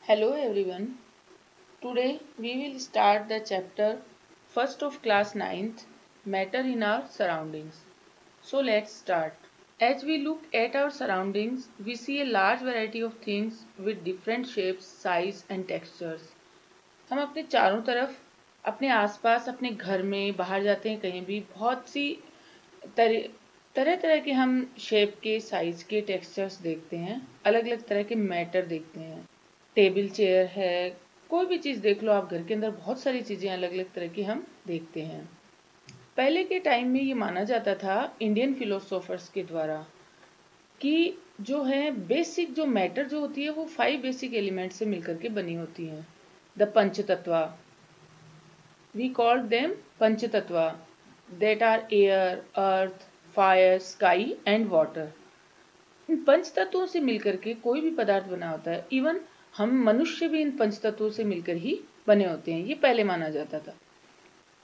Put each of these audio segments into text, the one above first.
Hello everyone. Today we will start the chapter first of class ninth, Matter in our surroundings. So let's start. As we look at our surroundings, we see a large variety of things with different shapes, size and textures. हम अपने चारों तरफ, अपने आसपास, अपने घर में, बाहर जाते हैं कहीं भी, बहुत सी तरह तरह तरह के हम शेप के, साइज के टेक्सचर्स देखते हैं, अलग अलग तरह के मैटर देखते हैं। टेबल चेयर है, कोई भी चीज़ देख लो आप, घर के अंदर बहुत सारी चीज़ें अलग अलग तरह की हम देखते हैं। पहले के टाइम में ये माना जाता था इंडियन फिलोसोफर्स के द्वारा कि जो है बेसिक जो मैटर जो होती है वो 5 बेसिक एलिमेंट से मिलकर के बनी होती है। The panchatattva, we called them panchatattva, that are air, earth, fire, sky and water. इन पंच तत्वों से मिलकर के कोई भी पदार्थ बना होता है। इवन हम मनुष्य भी इन पंच तत्वों से मिलकर ही बने होते हैं, ये पहले माना जाता था।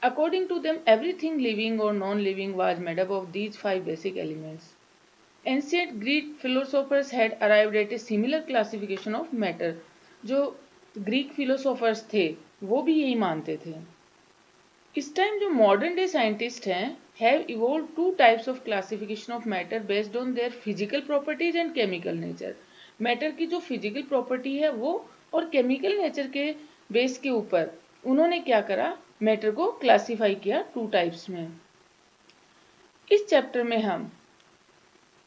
According to them everything living और non living was made up of these 5 basic elements. Ancient Greek philosophers had arrived at a similar classification of matter. जो ग्रीक फिलोसोफर्स थे वो भी यही मानते थे। इस टाइम जो मॉडर्न डे साइंटिस्ट हैं have evolve two types of classification of matter based on their physical properties and chemical nature. Matter की जो फिजिकल प्रॉपर्टी है वो और केमिकल नेचर के बेस के ऊपर उन्होंने क्या करा, मैटर को क्लासिफाई किया 2 टाइप्स में। इस चैप्टर में हम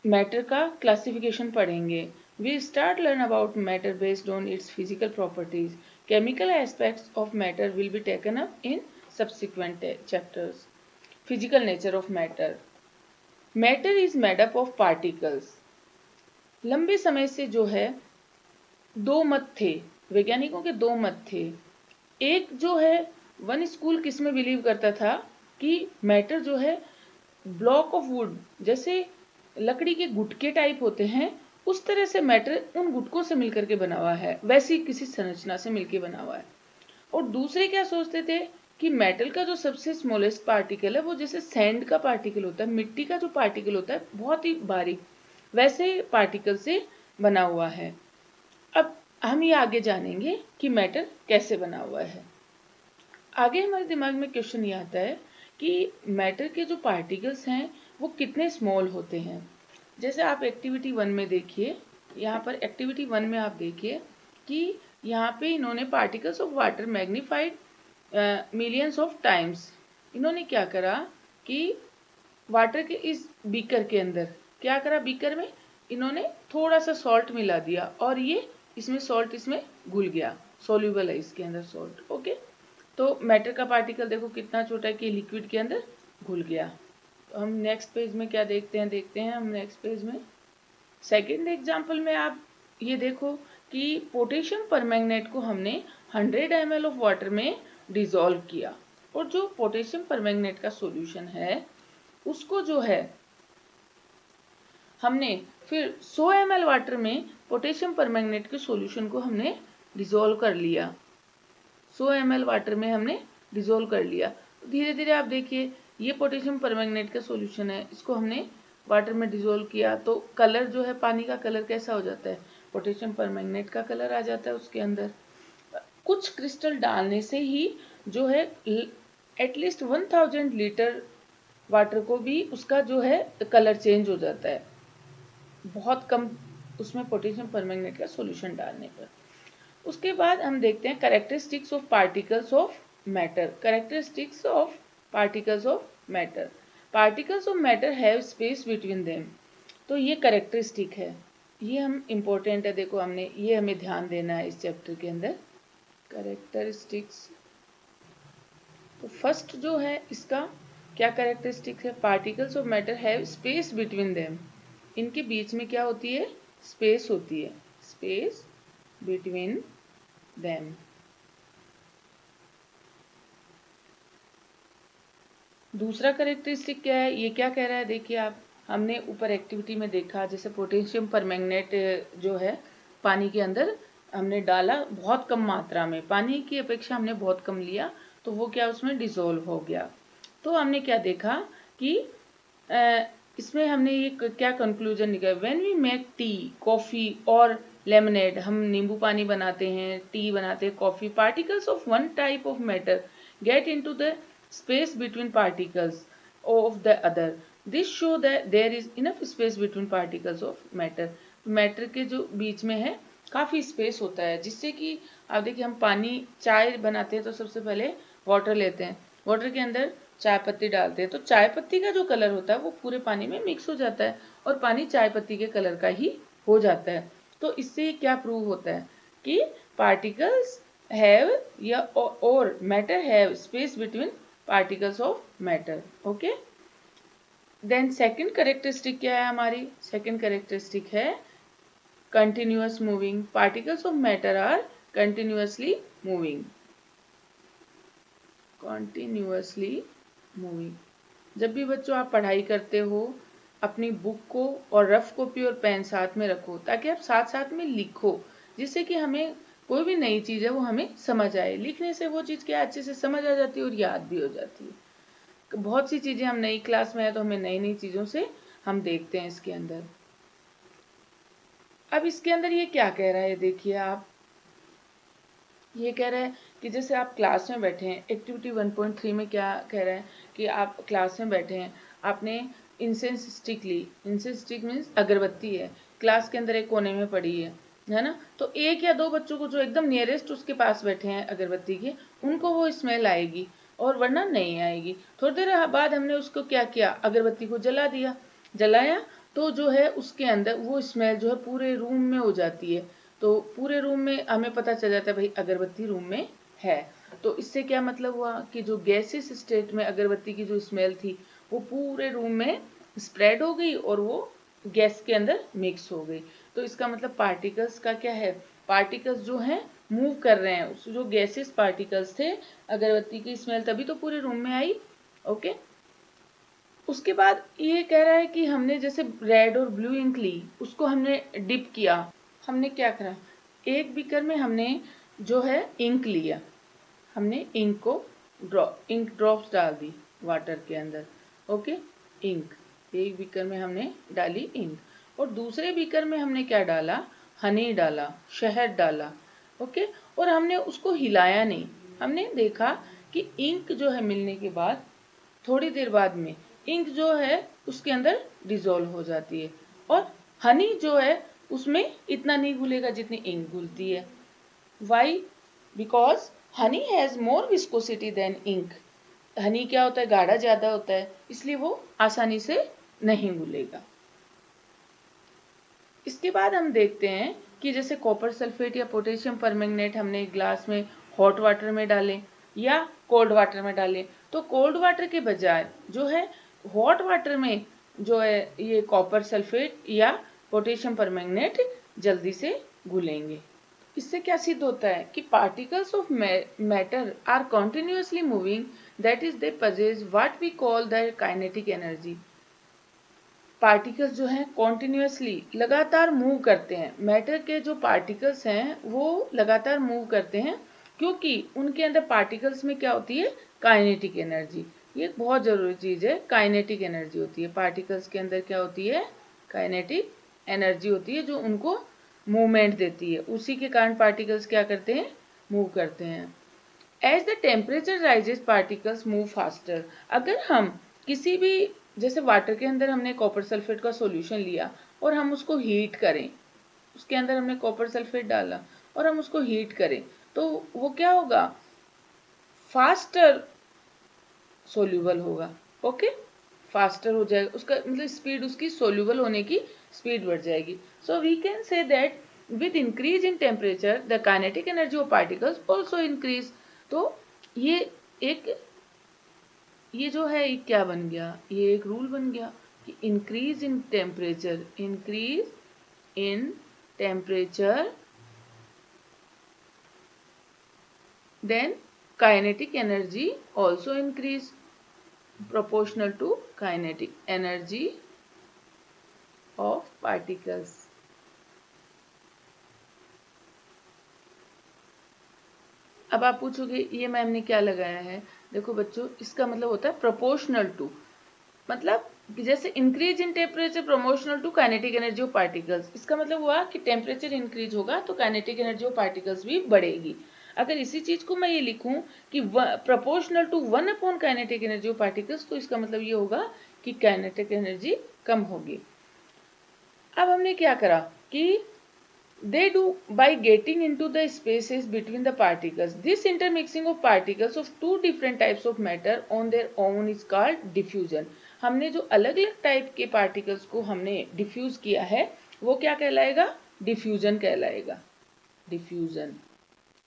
मैटर का क्लासिफिकेशन पढ़ेंगे। We start learn about matter based on its physical properties. Chemical aspects of matter will be taken up in subsequent chapters. Physical nature of matter. Matter is made up of particles. लंबे समय से जो है दो मत थे, वैज्ञानिकों के दो मत थे। एक जो है वन स्कूल किस में बिलीव करता था कि मैटर जो है ब्लॉक ऑफ वुड, जैसे लकड़ी के गुटके टाइप होते हैं, उस तरह से मैटर उन गुटकों से मिलकर के बना हुआ है, वैसी किसी संरचना से मिलकर बना हुआ है। और दूसरे क्या सोचते थे कि मेटल का जो सबसे स्मॉलेस्ट पार्टिकल है वो जैसे सैंड का पार्टिकल होता है, मिट्टी का जो पार्टिकल होता है बहुत ही बारीक, वैसे पार्टिकल से बना हुआ है। अब हम ये आगे जानेंगे कि मैटर कैसे बना हुआ है। आगे हमारे दिमाग में क्वेश्चन ये आता है कि मैटर के जो पार्टिकल्स हैं वो कितने स्मॉल होते हैं। जैसे आप एक्टिविटी 1 में देखिए, यहाँ पर एक्टिविटी 1 में आप देखिए कि यहाँ पे इन्होंने particles of water magnified millions of times. इन्होंने क्या करा कि वाटर के इस बीकर के अंदर क्या करा, बीकर में इन्होंने थोड़ा सा सॉल्ट मिला दिया और ये इसमें सॉल्ट इसमें घुल गया, सोल्यूबल है इसके अंदर सॉल्ट। ओके, तो मैटर का पार्टिकल देखो कितना छोटा है कि लिक्विड के अंदर घुल गया। तो हम नेक्स्ट पेज में क्या देखते हैं हम नेक्स्ट पेज में सेकेंड एग्जाम्पल में आप ये देखो कि पोटेशियम परमैंगनेट को हमने 100 ml ऑफ वाटर में डिसॉल्व किया, और जो पोटेशियम परमैंगनेट का सॉल्यूशन है उसको जो है हमने फिर 100 ml वाटर में पोटेशियम परमैंगनेट के सॉल्यूशन को हमने डिसॉल्व कर लिया। 100 ml वाटर में हमने डिसॉल्व कर लिया। धीरे धीरे आप देखिए ये पोटेशियम परमैंगनेट का सॉल्यूशन है, इसको हमने वाटर में डिसॉल्व किया तो कलर जो है पानी का कलर कैसा हो जाता है, पोटेशियम परमैंगनेट का कलर आ जाता है उसके अंदर। कुछ क्रिस्टल डालने से ही जो है एटलीस्ट 1000 लीटर वाटर को भी उसका जो है कलर चेंज हो जाता है, बहुत कम उसमें पोटेशियम परमैंगनेट का सॉल्यूशन डालने पर। उसके बाद हम देखते हैं characteristics of particles of matter. Characteristics of particles of matter. Particles of matter have space between them. तो ये कैरेक्टरिस्टिक है, ये हम इम्पोर्टेंट है, देखो हमने ये हमें ध्यान देना है इस चैप्टर के अंदर। कैरेक्टरिस्टिक्स, तो फर्स्ट जो है इसका क्या कैरेक्टरिस्टिक्स है, particles of matter have space between them. इनके बीच में क्या होती है, स्पेस होती है, स्पेस बिटवीन देम। दूसरा कैरेक्टरिस्टिक क्या है, ये क्या कह रहा है, देखिए आप, हमने ऊपर एक्टिविटी में देखा जैसे पोटेशियम परमैंगनेट जो है पानी के अंदर हमने डाला बहुत कम मात्रा में, पानी की अपेक्षा हमने बहुत कम लिया, तो वो क्या उसमें डिसॉल्व हो गया। तो हमने क्या देखा कि इसमें हमने ये क्या कंक्लूजन निकाला, when we make tea, coffee और लेमनेड, हम नींबू पानी बनाते हैं, टी बनाते हैं, coffee. Particles of one type of matter get into the space between particles of the other. This show that there is enough space between particles of matter. Matter के जो बीच में है काफी स्पेस होता है, जिससे कि आप देखिए हम पानी चाय बनाते हैं तो सबसे पहले वाटर लेते हैं, वाटर के अंदर चाय पत्ती डालते हैं, तो चाय पत्ती का जो कलर होता है वो पूरे पानी में मिक्स हो जाता है और पानी चाय पत्ती के कलर का ही हो जाता है। तो इससे क्या प्रूव होता है कि पार्टिकल्स हैव या और matter have space between particles of matter. Okay, then second characteristic क्या है हमारी? सेकंड कैरेक्टरिस्टिक है continuous moving. Particles of matter are continuously moving. Continuously moving. जब भी बच्चों आप पढ़ाई करते हो, अपनी बुक को और रफ कॉपी और पेन साथ में रखो, ताकि आप साथ साथ में लिखो, जिससे कि हमें कोई भी नई चीज है वो हमें समझ आए। लिखने से वो चीज क्या अच्छे से समझ आ जाती है और याद भी हो जाती है। बहुत सी चीजें हम नई क्लास में है तो हमें नई नई चीजों से हम देखते हैं इसके अंदर। अब इसके अंदर ये क्या कह रहा है, देखिए आप, ये कह रहा है कि जैसे आप क्लास में बैठे हैं, एक्टिविटी 1.3 में क्या कह रहा है कि आप क्लास में बैठे हैं, आपने इंसेंस स्टिक ली। इंसेंस स्टिक मीन्स अगरबत्ती है, क्लास के अंदर एक कोने में पड़ी है ना। तो एक या दो बच्चों को जो एकदम नियरेस्ट उसके पास बैठे हैं अगरबत्ती के, उनको वो स्मेल आएगी और वरना नहीं आएगी। थोड़ी देर बाद हमने उसको क्या किया, अगरबत्ती को जला दिया, जलाया तो जो है उसके अंदर वो स्मेल जो है पूरे रूम में हो जाती है। तो पूरे रूम में हमें पता चल जाता है भाई अगरबत्ती रूम में है। तो इससे क्या मतलब हुआ कि जो गैसेस स्टेट में अगरबत्ती की जो स्मेल थी वो पूरे रूम में स्प्रेड हो गई और वो गैस के अंदर मिक्स हो गई। तो इसका मतलब पार्टिकल्स का क्या है, पार्टिकल्स जो हैं मूव कर रहे हैं। उस जो गैसेस पार्टिकल्स थे, अगरबत्ती की स्मेल तभी तो पूरे रूम में आई। ओके, उसके बाद ये कह रहा है कि हमने जैसे रेड और ब्लू इंक ली, उसको हमने डिप किया। हमने क्या करा, एक बीकर में हमने जो है इंक लिया, हमने इंक को इंक ड्रॉप्स डाल दी वाटर के अंदर। ओके, इंक एक बीकर में हमने डाली इंक, और दूसरे बीकर में हमने क्या डाला, हनी डाला, शहद डाला। ओके, और हमने उसको हिलाया नहीं। हमने देखा कि इंक जो है मिलने के बाद थोड़ी देर बाद में इंक जो है उसके अंदर डिजोल्व हो जाती है, और हनी जो है उसमें इतना नहीं घुलेगा जितनी इंक घुलती है। Why? Because honey has more viscosity than ink. Honey क्या होता है, गाढ़ा ज्यादा होता है, इसलिए वो आसानी से नहीं घुलेगा। इसके बाद हम देखते हैं कि जैसे कॉपर सल्फेट या पोटेशियम परमैंगनेट हमने ग्लास में हॉट वाटर में डाले या कोल्ड वाटर में डाले, तो कोल्ड वाटर के बजाय जो है हॉट वाटर में जो है ये कॉपर सल्फेट या पोटेशियम परमैंगनेट जल्दी से घुलेंगे। इससे क्या सिद्ध होता है कि particles of matter are continuously moving, that is they possess what we call the kinetic energy. Particles जो हैं कॉन्टिन्यूसली लगातार मूव करते हैं। मैटर के जो पार्टिकल्स हैं वो लगातार मूव करते हैं, क्योंकि उनके अंदर पार्टिकल्स में क्या होती है, काइनेटिक एनर्जी। ये एक बहुत जरूरी चीज है, काइनेटिक एनर्जी होती है पार्टिकल्स के अंदर। क्या होती है, काइनेटिक एनर्जी होती है जो उनको मूवमेंट देती है। उसी के कारण पार्टिकल्स क्या करते हैं, मूव करते हैं। As the temperature rises particles move faster. अगर हम किसी भी, जैसे वाटर के अंदर हमने कॉपर सल्फेट का सॉल्यूशन लिया और हम उसको हीट करें, उसके अंदर हमने कॉपर सल्फेट डाला और हम उसको हीट करें, तो वो क्या होगा, फास्टर सोल्यूबल होगा। ओके, फास्टर हो जाएगा, उसका मतलब स्पीड, उसकी सोल्यूबल होने की स्पीड बढ़ जाएगी। So we can say that with increase in temperature the kinetic energy of particles also increase. तो ये एक, ये जो है ये क्या बन गया, ये एक रूल बन गया कि increase in temperature, increase in temperature then kinetic energy also increase proportional to kinetic energy of particles। अब आप पूछोगे ये मैम ने क्या लगाया है। देखो बच्चों, इसका मतलब होता है प्रोपोर्शनल टू, मतलब जैसे increase in temperature proportional to kinetic energy of particles, इसका मतलब हुआ कि टेम्परेचर इंक्रीज होगा तो काइनेटिक एनर्जी ऑफ पार्टिकल्स भी बढ़ेगी। अगर इसी चीज को मैं ये लिखूं कि proportional to 1 upon kinetic energy of particles, तो इसका मतलब ये होगा कि काइनेटिक एनर्जी कम होगी। अब हमने क्या करा कि they do by getting into the spaces between the particles. This intermixing of particles of two different types of matter on their own is called diffusion. हमने जो अलग अलग टाइप के पार्टिकल्स को हमने डिफ्यूज किया है वो क्या कहलाएगा? डिफ्यूजन कहलाएगा। डिफ्यूजन,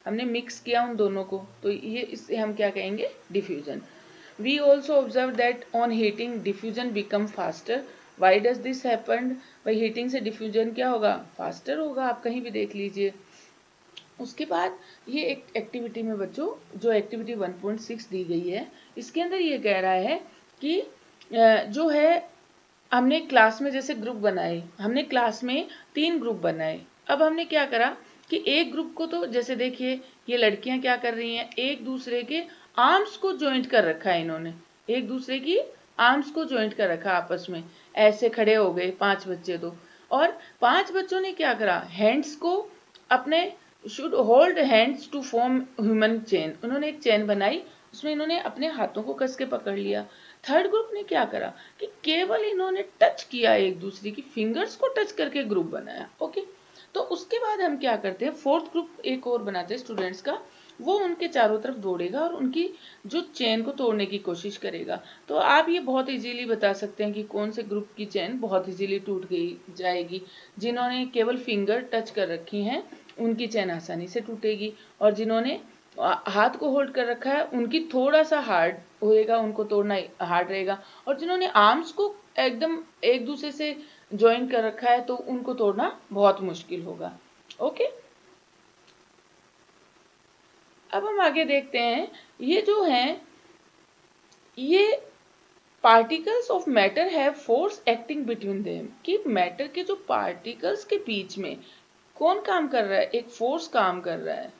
हमने मिक्स किया उन दोनों को, तो ये इससे हम क्या कहेंगे? Diffusion. We also observe that on heating diffusion become faster. Why does this happen? भाई हीटिंग से डिफ्यूजन क्या होगा? फास्टर होगा, आप कहीं भी देख लीजिए। उसके बाद ये एक एक्टिविटी में बच्चों, जो एक्टिविटी 1.6 दी गई है, इसके अंदर ये कह रहा है कि जो है हमने क्लास में जैसे ग्रुप बनाए, हमने क्लास में 3 ग्रुप बनाए। अब हमने क्या करा कि एक ग्रुप को, तो जैसे देखिए ये लड़कियां क्या कर रही हैं, एक दूसरे के आर्म्स को ज्वाइंट कर रखा है इन्होंने, एक दूसरे की आर्म्स को ज्वाइंट कर रखा आपस में, ऐसे खड़े हो गए 5 बच्चे तो। और 5 बच्चों ने क्या करा, हैंड्स को अपने, should hold hands to form human chain, उन्होंने एक चेन बनाई, उसमें इन्होंने अपने हाथों को कस के पकड़ लिया। थर्ड ग्रुप ने क्या करा कि केवल इन्होंने टच किया, एक दूसरे की फिंगर्स को टच करके ग्रुप बनाया। ओके, तो उसके बाद हम क्या करते हैं, फोर्थ ग्रुप एक और बनाते हैं स्टूडेंट्स का, वो उनके चारों तरफ दौड़ेगा और उनकी जो चेन को तोड़ने की कोशिश करेगा। तो आप ये बहुत इजीली बता सकते हैं कि कौन से ग्रुप की चेन बहुत इजीली टूट गई जाएगी। जिन्होंने केवल फिंगर टच कर रखी हैं उनकी चेन आसानी से टूटेगी, और जिन्होंने हाथ को होल्ड कर रखा है उनकी थोड़ा सा हार्ड होएगा, उनको तोड़ना हार्ड रहेगा। और जिन्होंने आर्म्स को एकदम एक दूसरे से ज्वाइन कर रखा है तो उनको तोड़ना बहुत मुश्किल होगा। ओके, अब हम आगे देखते हैं, ये जो है, ये particles of matter have force acting between them, कि मैटर के जो पार्टिकल्स के बीच में कौन काम कर रहा है? एक फोर्स काम कर रहा है।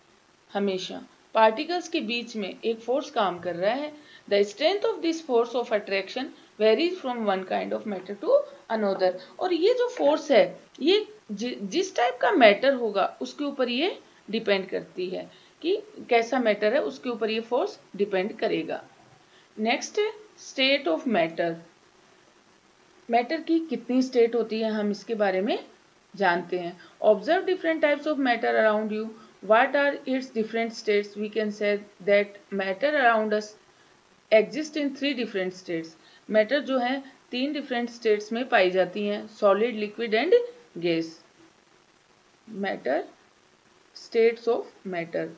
हमेशा पार्टिकल्स के बीच में एक फोर्स काम कर रहा है। The strength of this force of attraction varies from one kind of matter to another. और ये जो फोर्स है, ये जिस टाइप का मैटर होगा उसके ऊपर ये डिपेंड करती है, कि कैसा मैटर है उसके ऊपर ये फोर्स डिपेंड करेगा। नेक्स्ट है स्टेट ऑफ मैटर। मैटर की कितनी स्टेट होती है हम इसके बारे में जानते हैं। Observe different types of matter around you, what are its different states? We can say that matter around us exist in 3 different states. Matter जो है 3 डिफरेंट स्टेट्स में पाई जाती हैं, solid, liquid and gas. Matter, states of matter.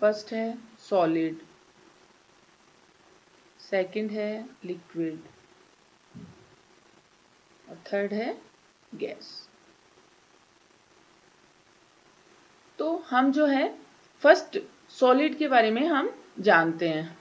First है solid, second है liquid, और third है गैस। तो हम जो है फर्स्ट सॉलिड के बारे में हम जानते हैं।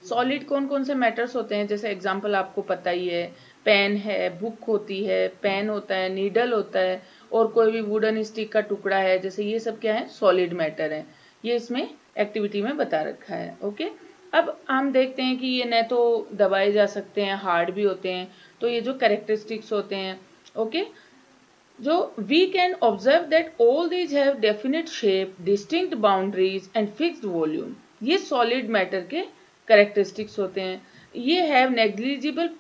सॉलिड कौन कौन से मैटर्स होते हैं, जैसे एग्जांपल आपको पता ही है, पेन है, बुक होती है, पेन होता है, नीडल होता है, और कोई भी वुडन स्टिक का टुकड़ा है, जैसे ये सब क्या है? सॉलिड मैटर है। ये इसमें एक्टिविटी में बता रखा है। ओके, अब हम देखते हैं कि ये न तो दबाए जा सकते हैं, हार्ड भी होते हैं। तो ये जो कैरेक्टरिस्टिक्स होते हैं, ओके, जो we can observe that all these have definite shape, distinct boundaries and fixed volume. ये solid matter के characteristics होते हैं। ये have negligible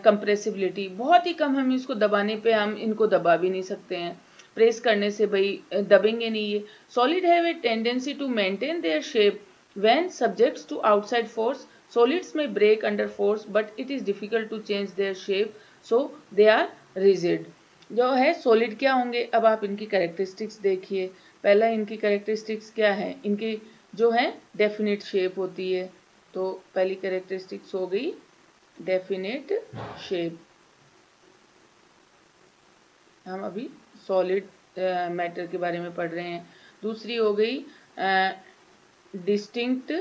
compressibility, बहुत ही कम, हम इसको दबाने पे हम इनको दबा भी नहीं सकते हैं, प्रेस करने से भाई दबेंगे नहीं ये। Solid have a tendency to maintain their shape when subjects to outside force. Solids may break under force but it is difficult to change their shape, so they are rigid. जो है solid क्या होंगे, अब आप इनकी characteristics देखिए। पहला इनकी कैरेक्टरिस्टिक्स क्या है, इनकी जो है डेफिनेट शेप होती है। तो पहली कैरेक्टरिस्टिक्स हो गई डेफिनेट शेप, हम अभी सॉलिड मैटर के बारे में पढ़ रहे हैं। दूसरी हो गई डिस्टिंक्ट,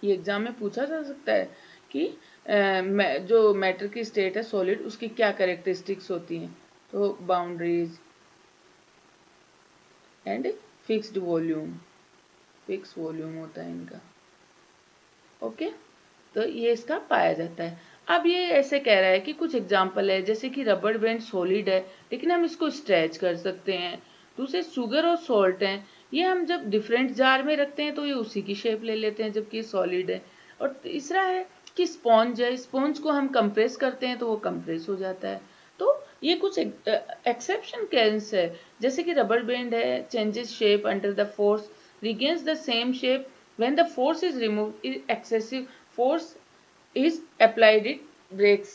ये एग्जाम में पूछा जा सकता है कि जो मैटर की स्टेट है सॉलिड, उसकी क्या कैरेक्टरिस्टिक्स होती हैं। तो boundaries and fixed volume, fix volume होता है इनका। ओके, तो ये इसका पाया जाता है। अब ये ऐसे कह रहा है कि कुछ एग्जाम्पल है, जैसे कि रबर बैंड सॉलिड है लेकिन हम इसको स्ट्रेच कर सकते हैं। दूसरे शुगर और सॉल्ट हैं, ये हम जब डिफरेंट जार में रखते हैं तो ये उसी की शेप ले लेते हैं जबकि ये सॉलिड है। और तीसरा है कि स्पॉन्ज है, स्पॉन्ज को हम कंप्रेस करते हैं तो वो कंप्रेस हो जाता है। तो ये कुछ एक्सेप्शन केस है, जैसे कि रबर बैंड है, changes shape under the force, regains the same shape when the force is removed, is excessive force is applied, it breaks।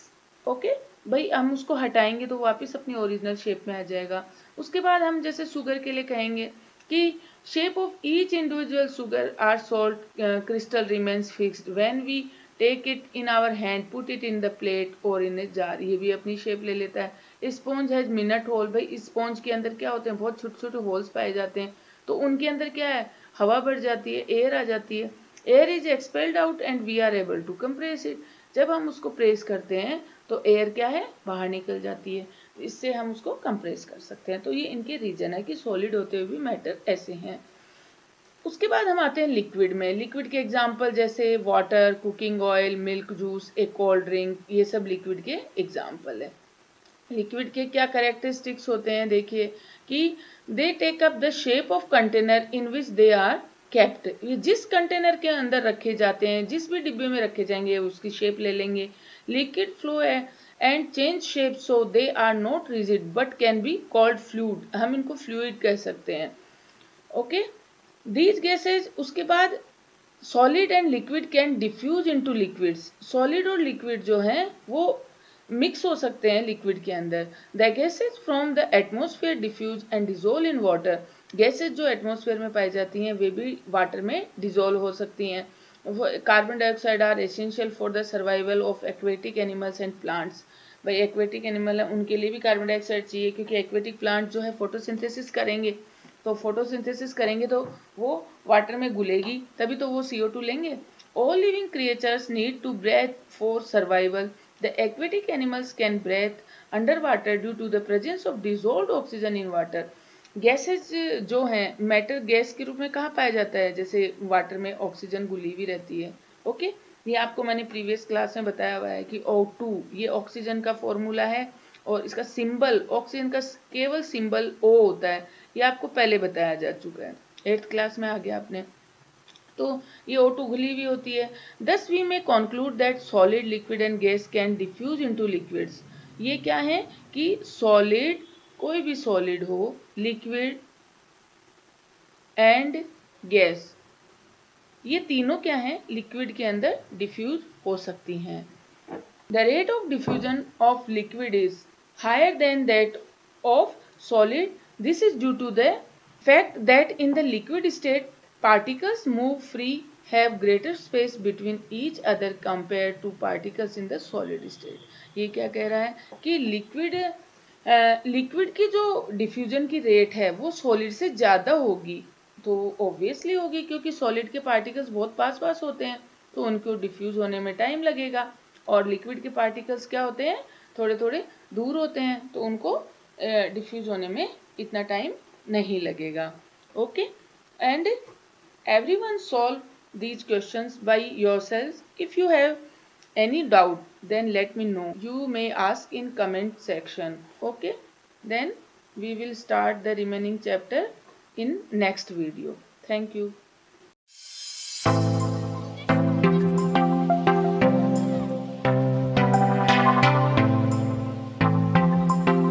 Okay, भाई हम उसको हटाएंगे तो वापस अपनी ओरिजिनल शेप में आ जाएगा। उसके बाद हम जैसे शुगर के लिए कहेंगे कि shape of each individual sugar or salt crystal remains fixed when we take it in our hand, put it in the plate और इन ए जार, ये भी अपनी शेप ले लेता है। स्पॉन्ज हैज मिनट होल, भाई स्पॉन्ज के अंदर क्या होते हैं, बहुत छोटे छोटे होल्स पाए जाते हैं, तो उनके अंदर क्या है, हवा बढ़ जाती है, एयर आ जाती है। Air is expelled out and we are able to compress it, जब हम उसको प्रेस करते हैं तो एयर क्या है, बाहर निकल जाती है, इससे हम उसको कंप्रेस कर सकते हैं। तो ये इनके रीजन है कि सॉलिड होते हुए भी मैटर ऐसे हैं। उसके बाद हम आते हैं लिक्विड में। लिक्विड के एग्जाम्पल जैसे water, cooking oil, milk juice, ए कोल्ड ड्रिंक, ये सब लिक्विड के एग्जाम्पल है। लिक्विड के क्या कैरेक्टरिस्टिक्स होते हैं, देखिए कि they take up the shape of container in which they are kept, ये जिस कंटेनर के अंदर रखे जाते हैं, जिस भी डिब्बे में रखे जाएंगे उसकी शेप ले लेंगे। लिक्विड फ्लो है and change shape, so they are not rigid but can be called fluid, हम इनको फ्लूइड कह सकते हैं। Okay, these gases. उसके बाद solid and liquid can diffuse into liquids, solid और लिक्विड जो हैं वो मिक्स हो सकते हैं लिक्विड के अंदर। The gases from the atmosphere diffuse and dissolve in water, gases जो एटमोसफियर में पाई जाती हैं वे भी वाटर में डिजोल्व हो सकती हैं। Carbon dioxide are essential for the survival of aquatic animals and plants, भाई एक्वेटिक एनिमल है उनके लिए भी कार्बन डाइऑक्साइड चाहिए, क्योंकि एक्वेटिक प्लांट जो है फोटोसिंथेसिस करेंगे, तो फोटोसिंथेसिस करेंगे तो वो वाटर में घुलेगी तभी तो वो CO2 लेंगे। All living creatures need to breathe for survival, the aquatic animals can breathe under water due to the presence of dissolved oxygen in water. Gases जो हैं मैटर गैस के रूप में कहाँ पाया जाता है, जैसे वाटर में ऑक्सीजन घुली हुई रहती है। ओके, ये आपको मैंने प्रीवियस क्लास में बताया हुआ है कि O2 ये ऑक्सीजन का फॉर्मूला है और इसका सिंबल, ऑक्सीजन का केवल सिंबल O होता है, ये आपको पहले बताया जा चुका है, 8th क्लास में आ गया आपने। तो ये O2 घुली हुई होती है। Thus we may conclude that solid, liquid and gas can diffuse into liquids। ये क्या है कि सॉलिड, कोई भी सॉलिड हो, लिक्विड एंड गैस, ये तीनों क्या हैं, लिक्विड के अंदर डिफ्यूज हो सकती हैं। The rate of diffusion of liquid is higher than that of solid. This is due to the fact that in the liquid state, particles move free, have greater space between each other compared to particles in the solid state। ये क्या कह रहा है कि liquid की जो diffusion की rate है वो सॉलिड से ज़्यादा होगी, तो ऑब्वियसली होगी क्योंकि सॉलिड के पार्टिकल्स बहुत पास पास होते हैं तो उनको डिफ्यूज होने में टाइम लगेगा, और लिक्विड के पार्टिकल्स क्या होते हैं, थोड़े थोड़े दूर होते हैं तो उनको डिफ्यूज होने में इतना टाइम नहीं लगेगा। Okay, and everyone solve these questions by yourselves. If you have any doubt then let me know, you may ask in comment section. Okay, then we will start the remaining chapter in next video. Thank you.